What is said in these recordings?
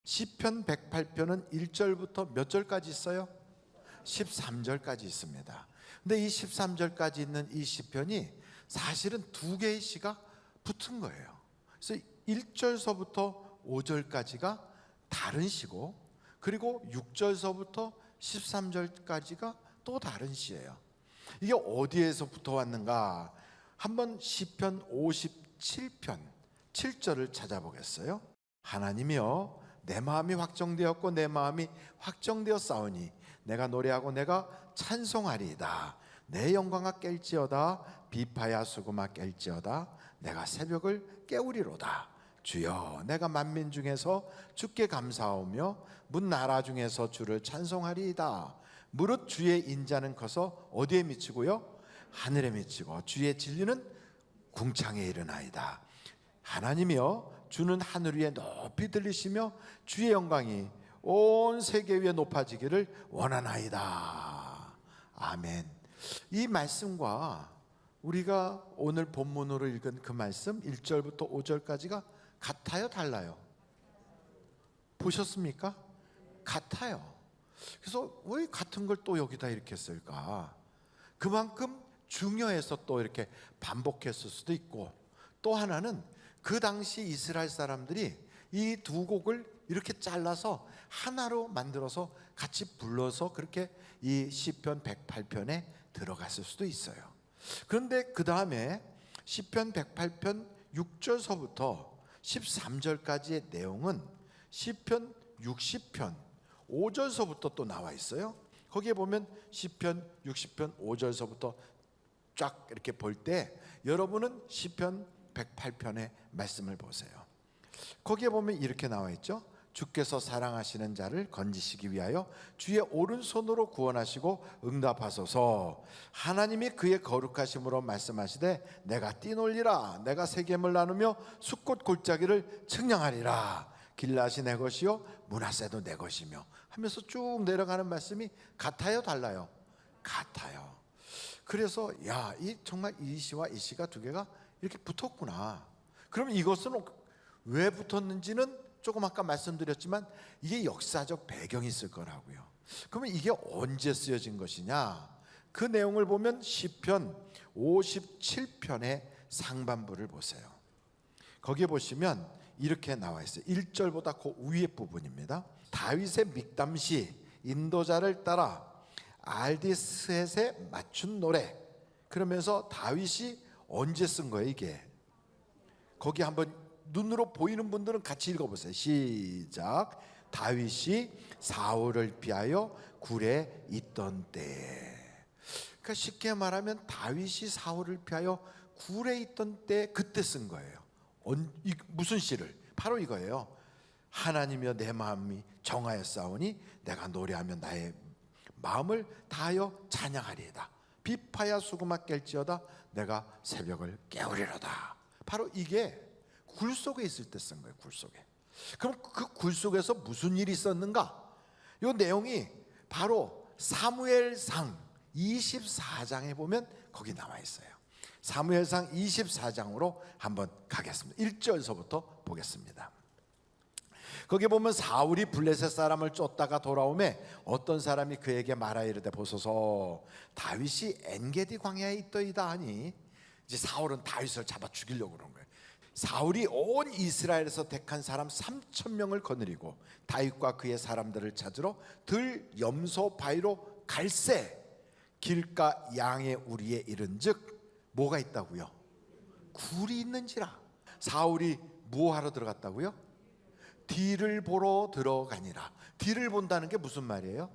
시편 108편은 1절부터 몇 절까지 있어요? 13절까지 있습니다. 근데 이 13절까지 있는 이 시편이 사실은 두 개의 시가 붙은 거예요. 그래서 1절서부터 5절까지가 다른 시고, 그리고 6절서부터 13절까지가 또 다른 시예요. 이게 어디에서 붙어왔는가? 한번 시편 57편 7절을 찾아보겠어요. 하나님이여, 내 마음이 확정되었고 내 마음이 확정되었사오니 내가 노래하고 내가 찬송하리이다. 내 영광아 깰지어다. 비파야 수금아 깰지어다. 내가 새벽을 깨우리로다. 주여, 내가 만민 중에서 주께 감사하오며 문 나라 중에서 주를 찬송하리이다. 무릇 주의 인자는 커서 어디에 미치고요? 하늘에 미치고 주의 진리는 궁창에 이르나이다. 하나님이여, 주는 하늘 위에 높이 들리시며 주의 영광이 온 세계 위에 높아지기를 원하나이다. 아멘. 이 말씀과 우리가 오늘 본문으로 읽은 그 말씀 1절부터 5절까지가 같아요, 달라요? 보셨습니까? 같아요. 그래서 왜 같은 걸 또 여기다 이렇게 쓸까? 그만큼 중요해서 또 이렇게 반복했을 수도 있고, 또 하나는 그 당시 이스라엘 사람들이 이 두 곡을 이렇게 잘라서 하나로 만들어서 같이 불러서 그렇게 이 시편 108편에 들어갔을 수도 있어요. 그런데 그 다음에 시편 108편 6절서부터 13절까지의 내용은 시편 60편 5절서부터 또 나와 있어요. 거기에 보면 시편 60편 5절서부터 쫙 이렇게 볼 때 여러분은 시편 108편의 말씀을 보세요. 거기에 보면 이렇게 나와 있죠. 주께서 사랑하시는 자를 건지시기 위하여 주의 오른손으로 구원하시고 응답하소서. 하나님이 그의 거룩하심으로 말씀하시되 내가 뛰놀리라. 내가 세겜을 나누며 숫꽃 골짜기를 측량하리라. 길앗이 내 것이요 므낫세도 내 것이며 하면서 쭉 내려가는 말씀이 같아요, 달라요? 같아요. 그래서 정말 이 시와 이 시가 두 개가 이렇게 붙었구나. 그러면 이것은 왜 붙었는지는 조금 아까 말씀드렸지만 이게 역사적 배경이 있을 거라고요. 그러면 이게 언제 쓰여진 것이냐? 그 내용을 보면 시편 57편의 상반부를 보세요. 거기에 보시면 이렇게 나와 있어요. 1절보다 그 위에 부분입니다. 다윗의 믹담시 인도자를 따라 알디스헷에 맞춘 노래. 그러면서 다윗이 언제 쓴 거예요, 이게? 거기 한번 눈으로 보이는 분들은 같이 읽어보세요. 시작. 다윗이 사울을 피하여 굴에 있던 때. 그러니까 쉽게 말하면 다윗이 사울을 피하여 굴에 있던 때, 그때 쓴 거예요. 무슨 시를? 바로 이거예요. 하나님이여, 내 마음이 정하였사오니 내가 노래하며 나의 마음을 다하여 찬양하리이다. 비파야 수금아 깰지어다. 내가 새벽을 깨우리로다. 바로 이게 굴 속에 있을 때 쓴 거예요. 굴 속에. 그럼 그 굴 속에서 무슨 일이 있었는가? 이 내용이 바로 사무엘상 24장에 보면 거기 나와 있어요. 사무엘상 24장으로 한번 가겠습니다. 1절서부터 보겠습니다. 거기 보면 사울이 블레셋 사람을 쫓다가 돌아오매 어떤 사람이 그에게 말하여 이르되 보소서, 다윗이 엔게디 광야에 있더이다 하니, 이제 사울은 다윗을 잡아 죽이려고 그런 거예요. 사울이 온 이스라엘에서 택한 사람 3,000명을 거느리고 다윗과 그의 사람들을 찾으러 들, 염소, 바위로 갈새 길가 양의 우리에 이른즉 뭐가 있다고요? 굴이 있는지라. 사울이 무엇하러 들어갔다고요? 뒤를 보러 들어가니라. 뒤를 본다는 게 무슨 말이에요?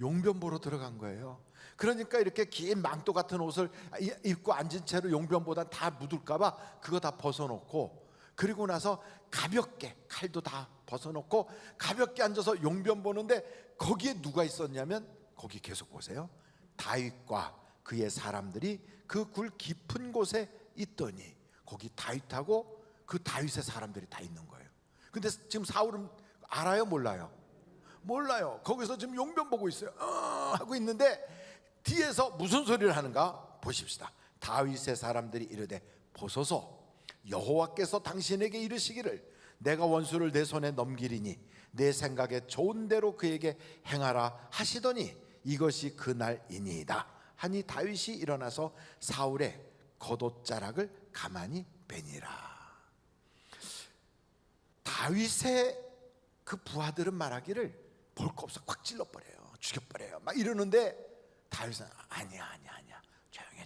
용변 보러 들어간 거예요. 그러니까 이렇게 긴 망토 같은 옷을 입고 앉은 채로 용변보다 다 묻을까봐 그거 다 벗어놓고, 그리고 나서 가볍게 칼도 다 벗어놓고 가볍게 앉아서 용변 보는데, 거기에 누가 있었냐면, 거기 계속 보세요. 다윗과 그의 사람들이 그 굴 깊은 곳에 있더니 거기 다윗하고 그 다윗의 사람들이 다 있는 거예요. 근데 지금 사울은 알아요, 몰라요? 몰라요. 거기서 지금 용변 보고 있어요. 하고 있는데 뒤에서 무슨 소리를 하는가 보십시다. 다윗의 사람들이 이르되 보소서, 여호와께서 당신에게 이르시기를 내가 원수를 내 손에 넘기리니 내 생각에 좋은 대로 그에게 행하라 하시더니 이것이 그날이니이다 하니 다윗이 일어나서 사울의 겉옷자락을 가만히 베니라. 다윗의 그 부하들은 말하기를 볼 거 없어 꽉 찔러버려요, 죽여버려요 막 이러는데 다윗은 아니야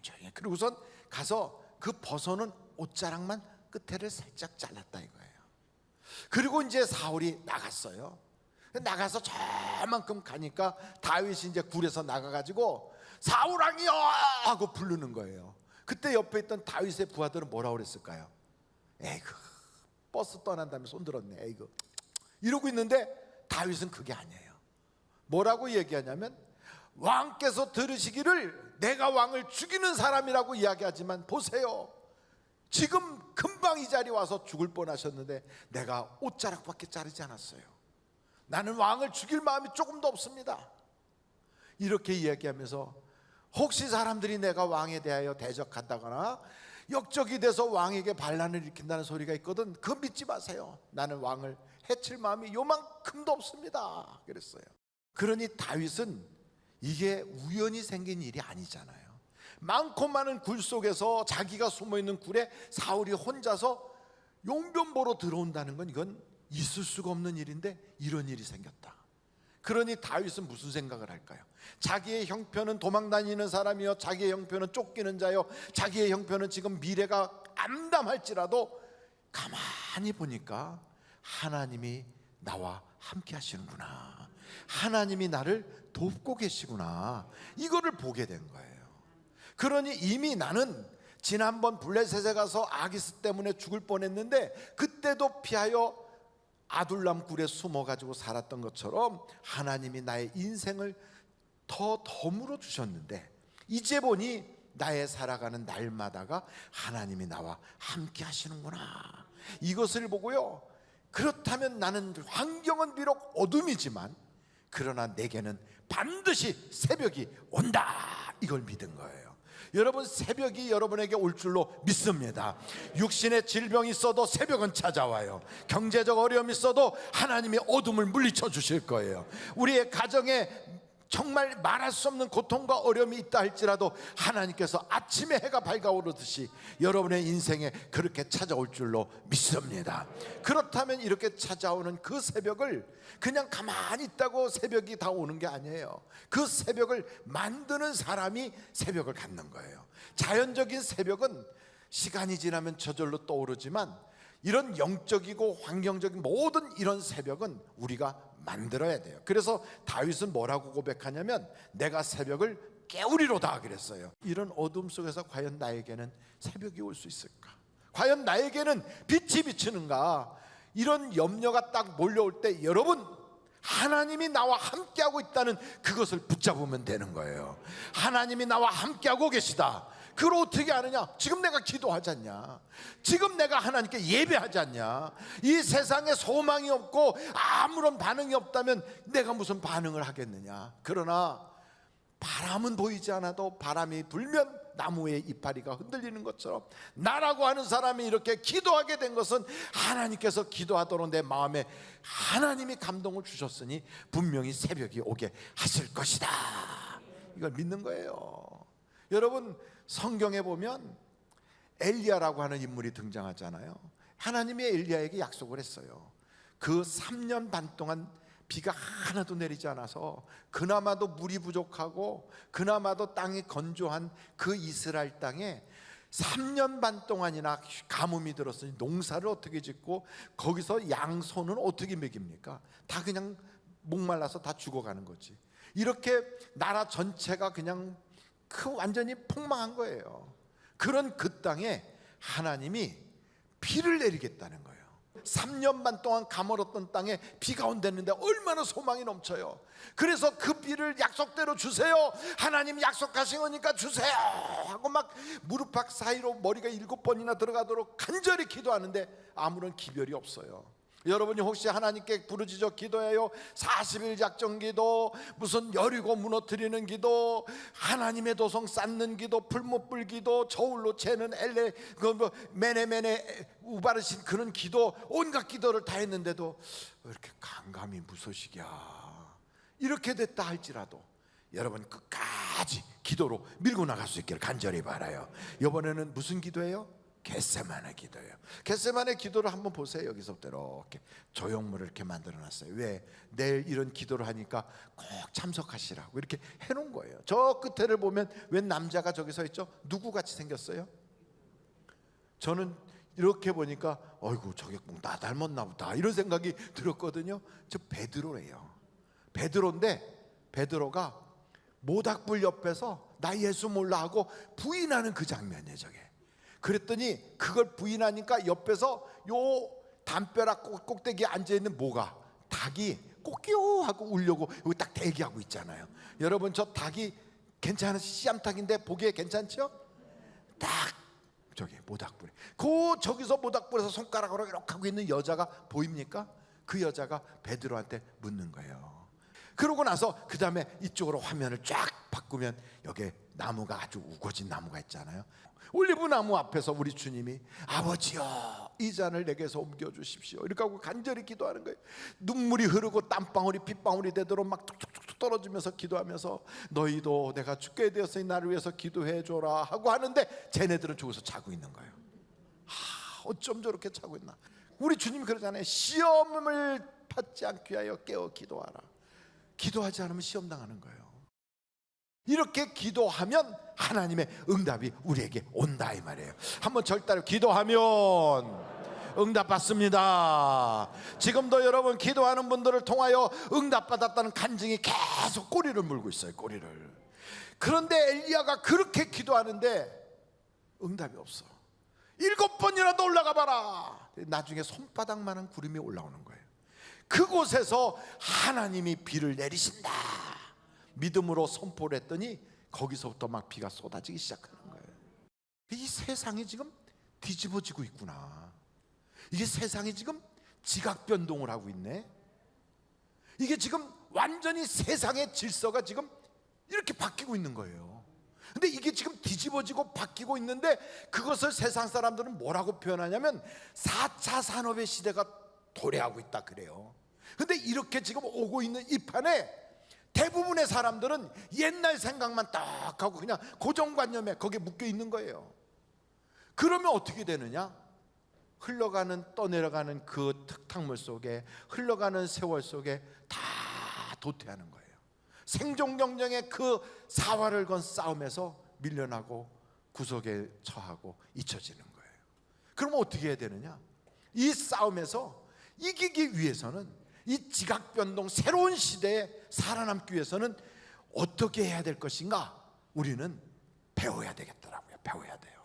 조용해. 그리고선 가서 그 벗어놓은 옷자락만 끝에를 살짝 잘랐다 이거예요. 그리고 이제 사울이 나갔어요. 나가서 저만큼 가니까 다윗이 이제 굴에서 나가가지고 사울왕이여 하고 부르는 거예요. 그때 옆에 있던 다윗의 부하들은 뭐라고 그랬을까요? 에이그, 버스 떠난 다음에 손 들었네, 에이그 이러고 있는데 다윗은 그게 아니에요. 뭐라고 얘기하냐면 왕께서 들으시기를 내가 왕을 죽이는 사람이라고 이야기하지만 보세요, 지금 금방 이 자리에 와서 죽을 뻔하셨는데 내가 옷자락밖에 자르지 않았어요. 나는 왕을 죽일 마음이 조금도 없습니다. 이렇게 이야기하면서 혹시 사람들이 내가 왕에 대하여 대적한다거나 역적이 돼서 왕에게 반란을 일으킨다는 소리가 있거든, 그거 믿지 마세요. 나는 왕을 해칠 마음이 요만큼도 없습니다 그랬어요. 그러니 다윗은 이게 우연히 생긴 일이 아니잖아요. 많고 많은 굴 속에서 자기가 숨어있는 굴에 사울이 혼자서 용변 보러 들어온다는 건 이건 있을 수가 없는 일인데 이런 일이 생겼다. 그러니 다윗은 무슨 생각을 할까요? 자기의 형편은 도망다니는 사람이요, 자기의 형편은 쫓기는 자요, 자기의 형편은 지금 미래가 암담할지라도 가만히 보니까 하나님이 나와 함께 하시는구나, 하나님이 나를 돕고 계시구나, 이거를 보게 된 거예요. 그러니 이미 나는 지난번 블레셋에 가서 아기스 때문에 죽을 뻔했는데 그때도 피하여 아둘람 굴에 숨어가지고 살았던 것처럼 하나님이 나의 인생을 더 더물어 주셨는데 이제 보니 나의 살아가는 날마다가 하나님이 나와 함께 하시는구나, 이것을 보고요, 그렇다면 나는 환경은 비록 어둠이지만 그러나 내게는 반드시 새벽이 온다, 이걸 믿은 거예요. 여러분, 새벽이 여러분에게 올 줄로 믿습니다. 육신의 질병이 있어도 새벽은 찾아와요. 경제적 어려움이 있어도 하나님이 어둠을 물리쳐 주실 거예요. 우리의 가정에 정말 말할 수 없는 고통과 어려움이 있다 할지라도 하나님께서 아침에 해가 밝아오르듯이 여러분의 인생에 그렇게 찾아올 줄로 믿습니다. 그렇다면 이렇게 찾아오는 그 새벽을 그냥 가만히 있다고 새벽이 다 오는 게 아니에요. 그 새벽을 만드는 사람이 새벽을 갖는 거예요. 자연적인 새벽은 시간이 지나면 저절로 떠오르지만 이런 영적이고 환경적인 모든 이런 새벽은 우리가 만들어야 돼요. 그래서 다윗은 뭐라고 고백하냐면 내가 새벽을 깨우리로다 그랬어요. 이런 어둠 속에서 과연 나에게는 새벽이 올 수 있을까? 과연 나에게는 빛이 비치는가? 이런 염려가 딱 몰려올 때 여러분, 하나님이 나와 함께하고 있다는 그것을 붙잡으면 되는 거예요. 하나님이 나와 함께하고 계시다. 그걸 어떻게 아느냐? 지금 내가 기도하지 않냐? 지금 내가 하나님께 예배하지 않냐? 이 세상에 소망이 없고 아무런 반응이 없다면 내가 무슨 반응을 하겠느냐? 그러나 바람은 보이지 않아도 바람이 불면 나무의 이파리가 흔들리는 것처럼 나라고 하는 사람이 이렇게 기도하게 된 것은 하나님께서 기도하도록 내 마음에 하나님이 감동을 주셨으니 분명히 새벽이 오게 하실 것이다, 이걸 믿는 거예요. 여러분, 성경에 보면 엘리야라고 하는 인물이 등장하잖아요. 하나님이 엘리야에게 약속을 했어요. 그 3년 반 동안 비가 하나도 내리지 않아서 그나마도 물이 부족하고 그나마도 땅이 건조한 그 이스라엘 땅에 3년 반 동안이나 가뭄이 들었으니 농사를 어떻게 짓고 거기서 양소는 어떻게 먹입니까? 다 그냥 목말라서 다 죽어가는 거지. 이렇게 나라 전체가 그냥 완전히 폭망한 거예요. 그런 그 땅에 하나님이 비를 내리겠다는 거예요. 3년 반 동안 가물었던 땅에 비가 온댔는데 얼마나 소망이 넘쳐요. 그래서 그 비를 약속대로 주세요, 하나님 약속하신 거니까 주세요 하고 막 무릎팍 사이로 머리가 7번이나 들어가도록 간절히 기도하는데 아무런 기별이 없어요. 여러분이 혹시 하나님께 부르짖어 기도해요? 40일 작정 기도, 무슨 여리고 무너뜨리는 기도, 하나님의 도성 쌓는 기도, 풀무불 기도, 저울로 재는 엘레 메네메네 우바르신 그런 기도, 온갖 기도를 다 했는데도 왜 이렇게 감감이 무소식이야? 이렇게 됐다 할지라도 여러분 끝까지 기도로 밀고 나갈 수 있기를 간절히 바라요. 이번에는 무슨 기도예요? 겟세마네 기도예요. 겟세마네 기도를 한번 보세요. 여기서부터 이렇게 조형물을 이렇게 만들어놨어요. 왜? 내일 이런 기도를 하니까 꼭 참석하시라고 이렇게 해놓은 거예요. 저 끝에를 보면 웬 남자가 저기 서 있죠? 누구같이 생겼어요? 저는 이렇게 보니까 어이구 저게 꼭 나 닮았나 보다 이런 생각이 들었거든요. 저 베드로예요. 베드로인데 베드로가 모닥불 옆에서 나 예수 몰라 하고 부인하는 그 장면이에요. 저게. 그랬더니 그걸 부인하니까 옆에서 요 담벼락 꼭대기에 앉아있는 뭐가 닭이 꼬끼요 하고 울려고 여기 딱 대기하고 있잖아요. 여러분 저 닭이 괜찮은 씨암탉인데 보기에 괜찮죠? 딱 저기 모닥불에 저기서 모닥불에서 손가락으로 이렇게 하고 있는 여자가 보입니까? 그 여자가 베드로한테 묻는 거예요. 그러고 나서 그 다음에 이쪽으로 화면을 쫙 바꾸면 여기에 나무가 아주 우거진 나무가 있잖아요. 올리브 나무 앞에서 우리 주님이 아버지여 이 잔을 내게서 옮겨주십시오 이렇게 하고 간절히 기도하는 거예요. 눈물이 흐르고 땀방울이 빗방울이 되도록 막 툭툭툭 떨어지면서 기도하면서 너희도 내가 죽게 되었으니 나를 위해서 기도해 줘라 하고 하는데 쟤네들은 저기서 자고 있는 거예요. 어쩜 저렇게 자고 있나. 우리 주님이 그러잖아요. 시험을 받지 않기 위하여 깨어 기도하라. 기도하지 않으면 시험 당하는 거예요. 이렇게 기도하면 하나님의 응답이 우리에게 온다 이 말이에요. 한번 절따로 기도하면 응답받습니다. 지금도 여러분 기도하는 분들을 통하여 응답받았다는 간증이 계속 꼬리를 물고 있어요. 꼬리를. 그런데 엘리야가 그렇게 기도하는데 응답이 없어. 7번이라도 올라가 봐라. 나중에 손바닥만한 구름이 올라오는 거예요. 그곳에서 하나님이 비를 내리신다 믿음으로 선포를 했더니 거기서부터 막 비가 쏟아지기 시작하는 거예요. 이 세상이 지금 뒤집어지고 있구나. 이게 세상이 지금 지각 변동을 하고 있네. 이게 지금 완전히 세상의 질서가 지금 이렇게 바뀌고 있는 거예요. 근데 이게 지금 뒤집어지고 바뀌고 있는데 그것을 세상 사람들은 뭐라고 표현하냐면 4차 산업의 시대가 도래하고 있다 그래요. 근데 이렇게 지금 오고 있는 이 판에 대부분의 사람들은 옛날 생각만 딱 하고 그냥 고정관념에 거기에 묶여 있는 거예요. 그러면 어떻게 되느냐? 흘러가는 떠내려가는 그 흙탕물 속에 흘러가는 세월 속에 다 도태하는 거예요. 생존 경쟁의 그 사활을 건 싸움에서 밀려나고 구석에 처하고 잊혀지는 거예요. 그럼 어떻게 해야 되느냐? 이 싸움에서 이기기 위해서는 이 지각변동 새로운 시대에 살아남기 위해서는 어떻게 해야 될 것인가? 우리는 배워야 되겠더라고요. 배워야 돼요.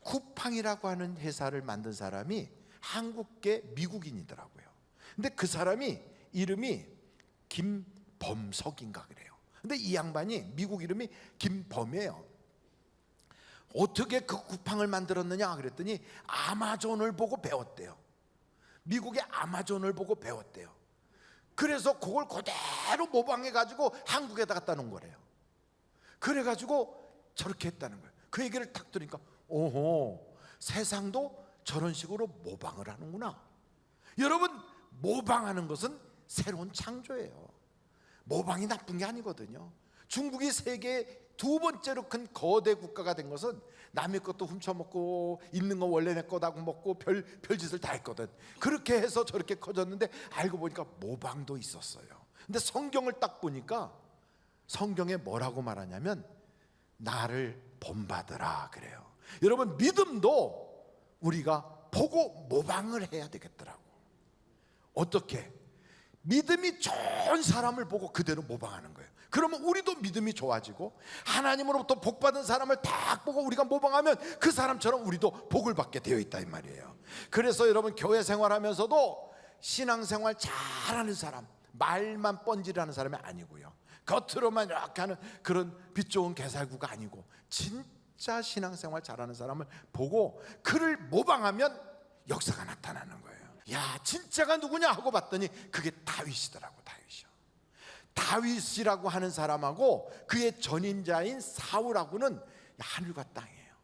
쿠팡이라고 하는 회사를 만든 사람이 한국계 미국인이더라고요. 근데 그 사람이 이름이 김범석인가 그래요. 근데 이 양반이 미국 이름이 김범이에요. 어떻게 그 쿠팡을 만들었느냐 그랬더니 아마존을 보고 배웠대요. 미국의 아마존을 보고 배웠대요. 그래서 그걸 그대로 모방해가지고 한국에다 갖다 놓은 거래요. 그래가지고 저렇게 했다는 거예요. 그 얘기를 딱 들으니까 오호, 세상도 저런 식으로 모방을 하는구나. 여러분, 모방하는 것은 새로운 창조예요. 모방이 나쁜 게 아니거든요. 중국이 세계 2번째로 큰 거대 국가가 된 것은 남의 것도 훔쳐먹고 있는 거 원래 내 거다고 먹고 별짓을 다 했거든. 그렇게 해서 저렇게 커졌는데 알고 보니까 모방도 있었어요. 근데 성경을 딱 보니까 성경에 뭐라고 말하냐면 나를 본받으라 그래요. 여러분, 믿음도 우리가 보고 모방을 해야 되겠더라고. 어떻게? 믿음이 좋은 사람을 보고 그대로 모방하는 거예요. 그러면 우리도 믿음이 좋아지고 하나님으로부터 복받은 사람을 딱 보고 우리가 모방하면 그 사람처럼 우리도 복을 받게 되어 있다 이 말이에요. 그래서 여러분, 교회 생활하면서도 신앙생활 잘하는 사람, 말만 뻔질하는 사람이 아니고요, 겉으로만 이렇게 하는 그런 빛 좋은 개살구가 아니고 진짜 신앙생활 잘하는 사람을 보고 그를 모방하면 역사가 나타나는 거예요. 야, 진짜가 누구냐 하고 봤더니 그게 다윗이더라고. 다윗이라고 하는 사람하고 그의 전임자인 사울하고는 하늘과 땅이에요.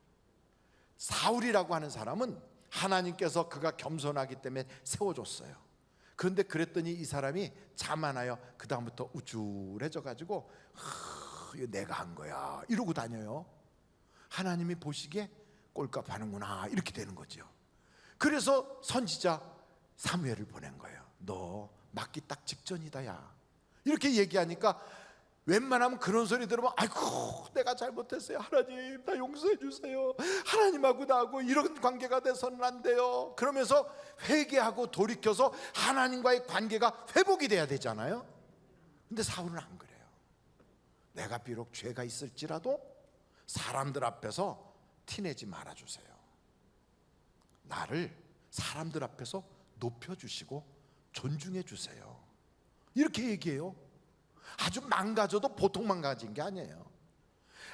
사울이라고 하는 사람은 하나님께서 그가 겸손하기 때문에 세워줬어요. 그런데 그랬더니 이 사람이 자만하여 그 다음부터 우쭐해져 가지고 이거 내가 한 거야 이러고 다녀요. 하나님이 보시기에 꼴값 하는구나 이렇게 되는 거죠. 그래서 선지자 사무엘을 보낸 거예요. 너 맞기 딱 직전이다 야, 이렇게 얘기하니까 웬만하면 그런 소리 들으면 아이고 내가 잘못했어요, 하나님 나 용서해 주세요, 하나님하고 나하고 이런 관계가 돼서는 안 돼요, 그러면서 회개하고 돌이켜서 하나님과의 관계가 회복이 돼야 되잖아요. 근데 사울은 안 그래요. 내가 비록 죄가 있을지라도 사람들 앞에서 티내지 말아주세요. 나를 사람들 앞에서 높여주시고 존중해 주세요, 이렇게 얘기해요. 아주 망가져도 보통 망가진 게 아니에요.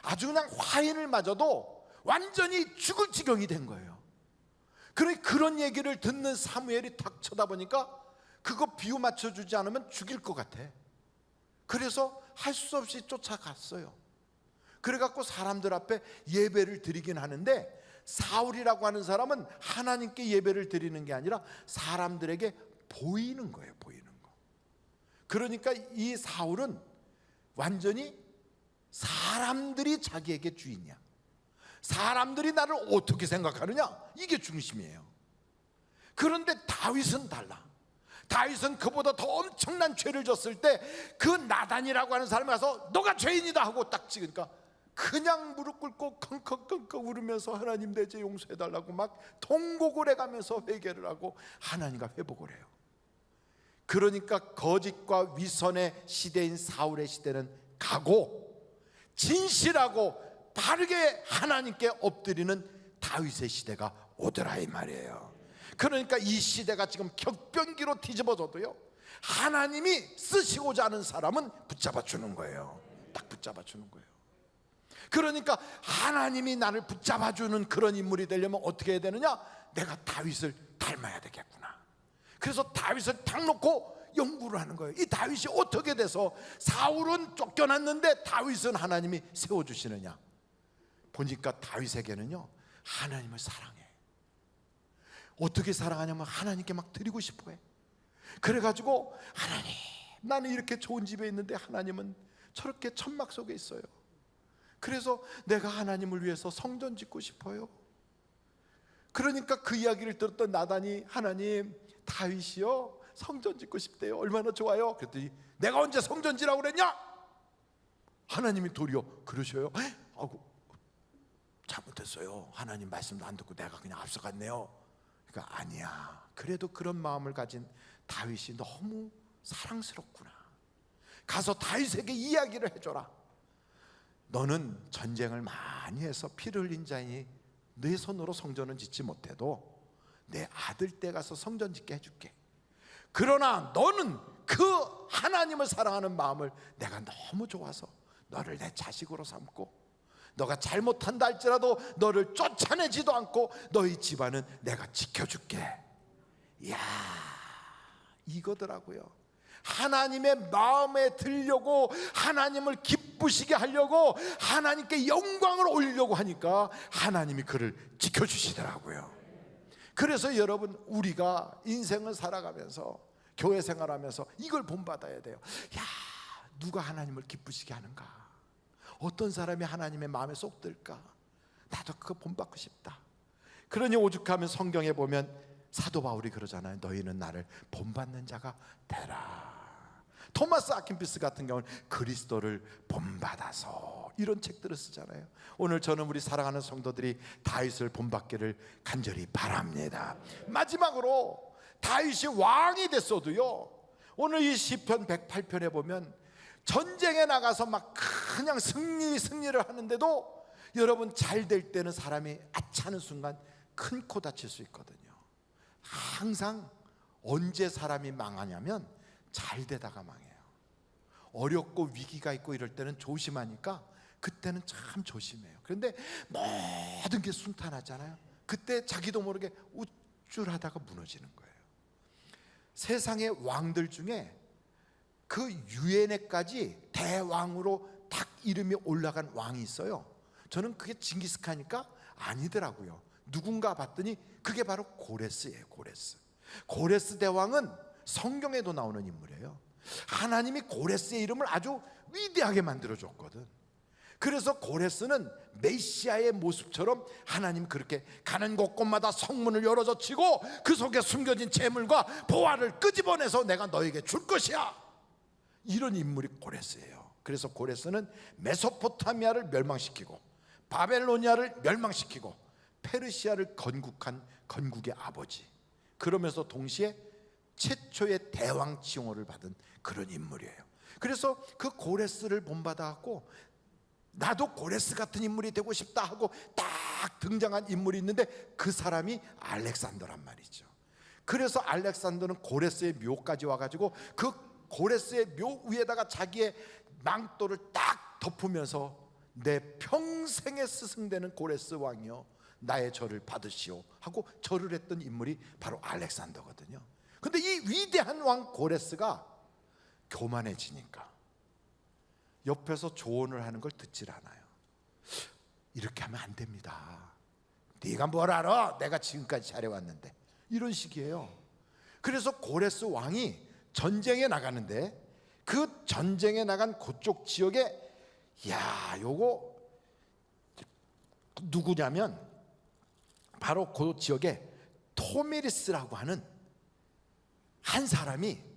아주 그냥 화인을 맞아도 완전히 죽을 지경이 된 거예요. 그런 얘기를 듣는 사무엘이 탁 쳐다보니까 그거 비유 맞춰주지 않으면 죽일 것 같아. 그래서 할 수 없이 쫓아갔어요. 그래갖고 사람들 앞에 예배를 드리긴 하는데, 사울이라고 하는 사람은 하나님께 예배를 드리는 게 아니라 사람들에게 보이는 거예요, 보이는 거. 그러니까 이 사울은 완전히 사람들이 자기에게 주인이야. 사람들이 나를 어떻게 생각하느냐, 이게 중심이에요. 그런데 다윗은 달라. 다윗은 그보다 더 엄청난 죄를 졌을 때 그 나단이라고 하는 사람이 가서 너가 죄인이다 하고 딱 찍으니까 그냥 무릎 꿇고 컹컹컹컹 울으면서 하나님 내 죄 용서해달라고 막 통곡을 해가면서 회개를 하고 하나님과 회복을 해요. 그러니까 거짓과 위선의 시대인 사울의 시대는 가고 진실하고 바르게 하나님께 엎드리는 다윗의 시대가 오더라 이 말이에요. 그러니까 이 시대가 지금 격변기로 뒤집어져도요, 하나님이 쓰시고자 하는 사람은 붙잡아 주는 거예요. 딱 붙잡아 주는 거예요. 그러니까 하나님이 나를 붙잡아 주는 그런 인물이 되려면 어떻게 해야 되느냐? 내가 다윗을 닮아야 되겠구나. 그래서 다윗을 탁 놓고 연구를 하는 거예요. 이 다윗이 어떻게 돼서 사울은 쫓겨났는데 다윗은 하나님이 세워주시느냐? 보니까 다윗에게는요, 하나님을 사랑해. 어떻게 사랑하냐면 하나님께 막 드리고 싶어해. 그래가지고 하나님, 나는 이렇게 좋은 집에 있는데 하나님은 저렇게 천막 속에 있어요. 그래서 내가 하나님을 위해서 성전 짓고 싶어요. 그러니까 그 이야기를 들었던 나단이, 하나님, 다윗이요 성전 짓고 싶대요. 얼마나 좋아요. 그랬더니 내가 언제 성전 지라고 그랬냐? 하나님이 도리어 그러셔요. 아이고, 잘못했어요. 하나님 말씀도 안 듣고 내가 그냥 앞서갔네요. 그러니까 아니야, 그래도 그런 마음을 가진 다윗이 너무 사랑스럽구나. 가서 다윗에게 이야기를 해줘라. 너는 전쟁을 많이 해서 피를 흘린 자이니 내 손으로 성전은 짓지 못해도 내 아들 때 가서 성전 짓게 해줄게. 그러나 너는 그 하나님을 사랑하는 마음을 내가 너무 좋아서 너를 내 자식으로 삼고, 너가 잘못한다 할지라도 너를 쫓아내지도 않고 너희 집안은 내가 지켜줄게. 이야, 이거더라고요. 하나님의 마음에 들려고, 하나님을 기쁘시게 하려고, 하나님께 영광을 올리려고 하니까 하나님이 그를 지켜주시더라고요. 그래서 여러분, 우리가 인생을 살아가면서, 교회 생활하면서 이걸 본받아야 돼요. 야, 누가 하나님을 기쁘시게 하는가? 어떤 사람이 하나님의 마음에 쏙 들까? 나도 그거 본받고 싶다. 그러니 오죽하면 성경에 보면 사도 바울이 그러잖아요. 너희는 나를 본받는 자가 되라. 토마스 아킨피스 같은 경우는 그리스도를 본받아서, 이런 책들을 쓰잖아요. 오늘 저는 우리 사랑하는 성도들이 다윗을 본받기를 간절히 바랍니다. 마지막으로 다윗이 왕이 됐어도요, 오늘 이 시편 108편에 보면 전쟁에 나가서 막 그냥 승리를 하는데도 여러분, 잘 될 때는 사람이 아차하는 순간 큰 코 다칠 수 있거든요. 항상 언제 사람이 망하냐면 잘 되다가 망해요. 어렵고 위기가 있고 이럴 때는 조심하니까 그때는 참 조심해요. 그런데 모든 게 순탄하잖아요. 그때 자기도 모르게 우쭐하다가 무너지는 거예요. 세상의 왕들 중에 그 유엔에까지 대왕으로 딱 이름이 올라간 왕이 있어요. 저는 그게 징기스칸이니까 아니더라고요. 누군가 봤더니 그게 바로 고레스예요. 고레스 대왕은 성경에도 나오는 인물이에요. 하나님이 고레스의 이름을 아주 위대하게 만들어줬거든. 그래서 고레스는 메시아의 모습처럼 하나님 그렇게 가는 곳곳마다 성문을 열어젖히고 그 속에 숨겨진 재물과 보화를 끄집어내서 내가 너에게 줄 것이야, 이런 인물이 고레스예요. 그래서 고레스는 메소포타미아를 멸망시키고 바벨로니아를 멸망시키고 페르시아를 건국한 건국의 아버지, 그러면서 동시에 최초의 대왕 칭호를 받은 그런 인물이에요. 그래서 그 고레스를 본받아갖고 나도 고레스 같은 인물이 되고 싶다 하고 딱 등장한 인물이 있는데 그 사람이 알렉산더란 말이죠. 그래서 알렉산더는 고레스의 묘까지 와가지고 그 고레스의 묘 위에다가 자기의 망토를 딱 덮으면서 내 평생의 스승되는 고레스 왕이여 나의 절을 받으시오 하고 절을 했던 인물이 바로 알렉산더거든요. 근데 이 위대한 왕 고레스가 교만해지니까 옆에서 조언을 하는 걸 듣질 않아요. 이렇게 하면 안 됩니다. 네가 뭘 알아? 내가 지금까지 잘해왔는데, 이런 식이에요. 그래서 고레스 왕이 전쟁에 나가는데 그 전쟁에 나간 그쪽 지역에 요거 누구냐면 바로 그 지역에 토미리스라고 하는 한 사람이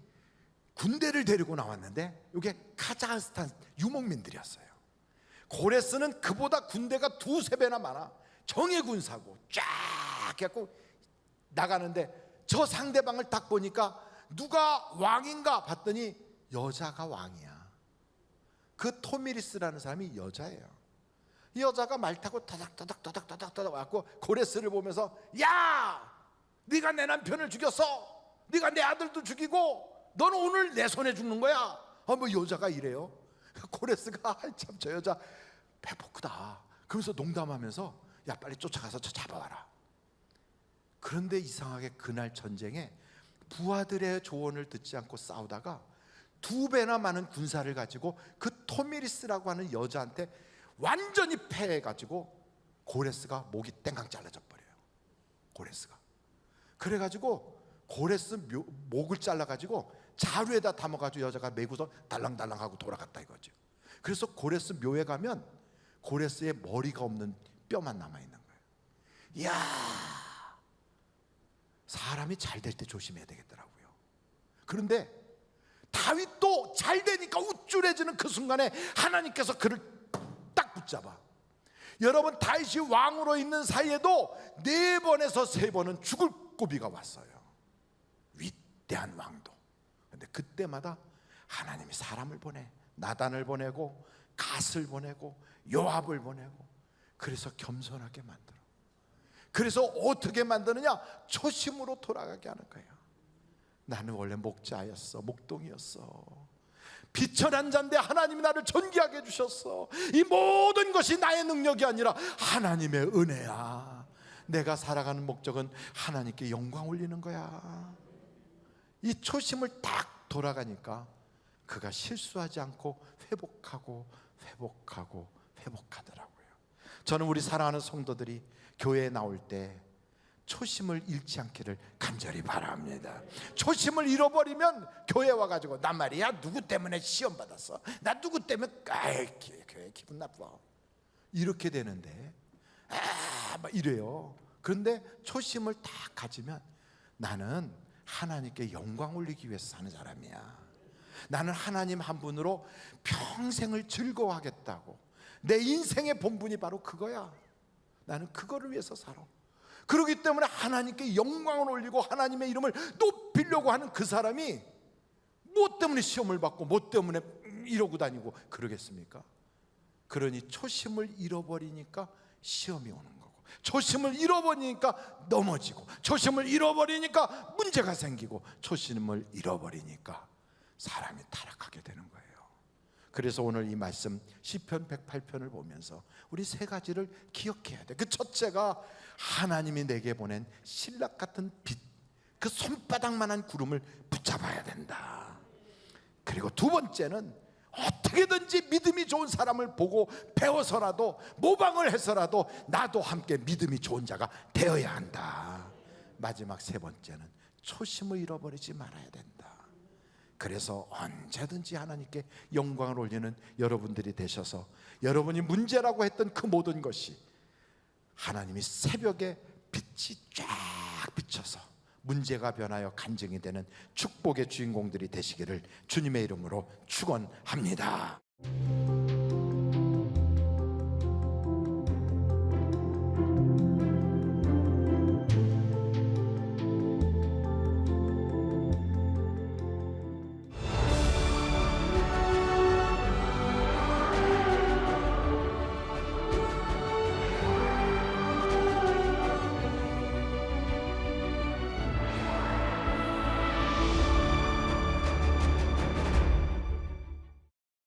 군대를 데리고 나왔는데 이게 카자흐스탄 유목민들이었어요. 고레스는 그보다 군대가 두세 배나 많아. 정예군사고 쫙 해갖고 나가는데 저 상대방을 딱 보니까 누가 왕인가 봤더니 여자가 왕이야. 그 토미리스라는 사람이 여자예요. 이 여자가 말 타고 타닥타닥 왔고 고레스를 보면서 야, 네가 내 남편을 죽였어. 네가 내 아들도 죽이고 너는 오늘 내 손에 죽는 거야. 뭐 여자가 이래요. 고레스가 참 저 여자 배포크다 그러면서 농담하면서 야, 빨리 쫓아가서 저 잡아와라. 그런데 이상하게 그날 전쟁에 부하들의 조언을 듣지 않고 싸우다가 두 배나 많은 군사를 가지고 그 토미리스라고 하는 여자한테 완전히 패해가지고 고레스가 목이 땡강 잘라져 버려요. 고레스가 그래가지고 고레스 목을 잘라가지고 자루에다 담아가지고 여자가 메고서 달랑달랑하고 돌아갔다 이거죠. 그래서 고레스 묘에 가면 고레스의 머리가 없는 뼈만 남아있는 거예요. 이야, 사람이 잘 될 때 조심해야 되겠더라고요. 그런데 다윗도 잘 되니까 우쭐해지는 그 순간에 하나님께서 그를 딱 붙잡아. 여러분, 다윗이 왕으로 있는 사이에도 4번에서 3번은 죽을 고비가 왔어요. 위대한 왕도. 근데 그때마다 하나님이 사람을 보내. 나단을 보내고 갓을 보내고 요압을 보내고, 그래서 겸손하게 만들어. 그래서 어떻게 만드느냐? 초심으로 돌아가게 하는 거예요. 나는 원래 목자였어, 목동이었어. 비천한 자인데 하나님이 나를 존귀하게 해주셨어. 이 모든 것이 나의 능력이 아니라 하나님의 은혜야. 내가 살아가는 목적은 하나님께 영광 올리는 거야. 이 초심을 딱 돌아가니까 그가 실수하지 않고 회복하더라고요. 저는 우리 사랑하는 성도들이 교회에 나올 때 초심을 잃지 않기를 간절히 바랍니다. 초심을 잃어버리면 교회 와가지고 나 말이야 누구 때문에 시험 받았어, 나 누구 때문에 교회 기분 나빠, 이렇게 되는데 막 이래요. 그런데 초심을 다 가지면 나는 하나님께 영광 올리기 위해서 사는 사람이야. 나는 하나님 한 분으로 평생을 즐거워하겠다고. 내 인생의 본분이 바로 그거야. 나는 그거를 위해서 살아. 그렇기 때문에 하나님께 영광을 올리고 하나님의 이름을 높이려고 하는 그 사람이 뭐 때문에 시험을 받고 뭐 때문에 이러고 다니고 그러겠습니까? 그러니 초심을 잃어버리니까 시험이 오는 거고, 초심을 잃어버리니까 넘어지고, 초심을 잃어버리니까 문제가 생기고, 초심을 잃어버리니까 사람이 타락하게 되는 거예요. 그래서 오늘 이 말씀 시편 108편을 보면서 우리 3가지를 기억해야 돼. 그 첫째가 하나님이 내게 보낸 신락 같은 빛, 그 손바닥만한 구름을 붙잡아야 된다. 그리고 두 번째는 어떻게든지 믿음이 좋은 사람을 보고 배워서라도, 모방을 해서라도 나도 함께 믿음이 좋은 자가 되어야 한다. 마지막 세 번째는 초심을 잃어버리지 말아야 된다. 그래서 언제든지 하나님께 영광을 올리는 여러분들이 되셔서 여러분이 문제라고 했던 그 모든 것이 하나님이 새벽에 빛이 쫙 비쳐서 문제가 변하여 간증이 되는 축복의 주인공들이 되시기를 주님의 이름으로 축원합니다.